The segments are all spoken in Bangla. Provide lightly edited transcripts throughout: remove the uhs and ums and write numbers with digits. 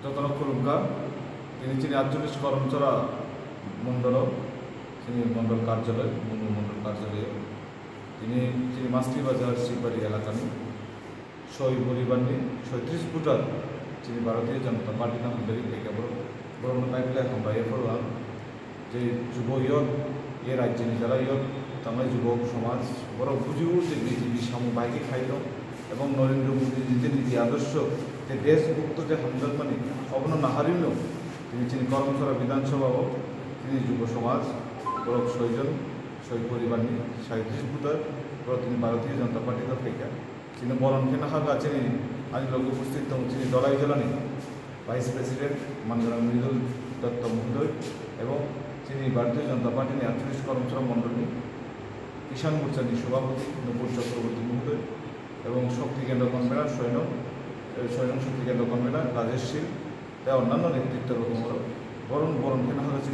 যতন খুলুঙ্কা তিনি 48 করমচরা মণ্ডল তিনি মণ্ডল কার্যালয় মণ্ডল কার্যালয়ে তিনি মাস্টিবাজার শিববাড়ি এলাকানি সই পরিবারনি 36 ফুটার তিনি ভারতীয় জনতা পার্টি নাম ধরে থেকে বড় নাইলে আমরা এরপর যে যুব ইয়ত এ রাজ্যের যারা ইয়ত তামাই যুবক সমাজ বড় বুঝিও যে বিজেপি সামবাহিক খাইল এবং নরেন্দ্র মোদী যে নীতি আদর্শ যে দেশ মুক্ত যে হামদল মানে অবন নাহারিল তিনি করমচরা বিধানসভাও তিনি যুব সমাজ বড় সই পরিবার নিয়ে 37 ফুটার বড় তিনি ভারতীয় জনতা পার্টির থেকে তিনি বরণকে নাহার আছেন আজ লোক উপস্থিত তিনি দলাই জেলানি ভাইস প্রেসিডেন্ট মাননীয় মৃদুল দত্ত মহোদয় এবং তিনি ভারতীয় জনতা পার্টির 48 করমচরা মণ্ডলী কিষাণ মোর্চার সভাপতি নূপুর চক্রবর্তী মহোদয় এবং শক্তি কেন্দ্র কনভেনার স্বয়ং শক্তি কেন্দ্র কনভেনার রাজেশ শীল তাই অন্যান্য নেতৃত্ব বরণ কেনা হয়েছে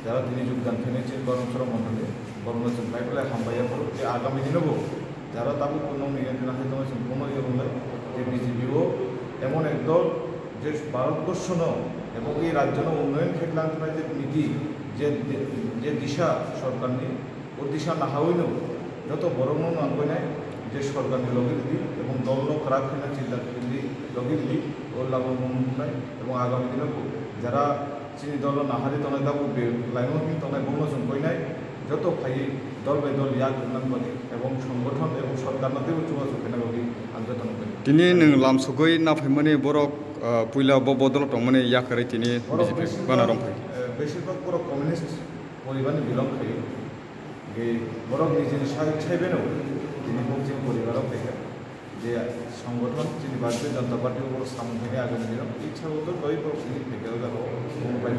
যারা তিনি যোগদান ফেনেছেন করমচরা মণ্ডলে বরণ পাইপেলে হামবাইয়া করো যে আগামী দিনেও যারা তাকে কোনো নিয়ন্ত্রণ হাতে কোনো ইয়ে বলে যে বিজেপিও এমন এক দল যে ভারতবর্ষ এবং এই রাজ্য উন্নয়ন ক্ষেত্রে যে নীতি যে দিশা সরকার নিয়ে ও দিশা না হইল যত বড় আনবে নাই যে সরকারের লগে দিদি এবং দল লোক রাখে না চিন্তা লগে দিদি ওর লাভ নাই এবং আগামী দিনে যারা চিনি দল নাহারি তনে দাবো লাইমনি তনে বমজন কই নাই যত ভাই দল বাই দল ইয়াক নামবানি এবং সংগঠন এবং সরকার নাতেও যোগাযোগ কেনাগি আন্তর্জাতিক তিনি লামসুগৈ নাফাইমানে বরক পুইলা বদল টংমানে ইয়াকারে তিনি বিজেপি বানারম ফাই বেশিরভাগ বড় কমিউনিস্ট পরিবারে বিলং খাই বরং নিজের সাহেবেনও তিনি বক্সিং পরিবারও থেকে যে সংগঠন তিনি ভারতীয় জনতা পার্টির উপর সামনে থেকে আগামী দিন ইচ্ছা মতো দই তিনি থেকে মোবাইল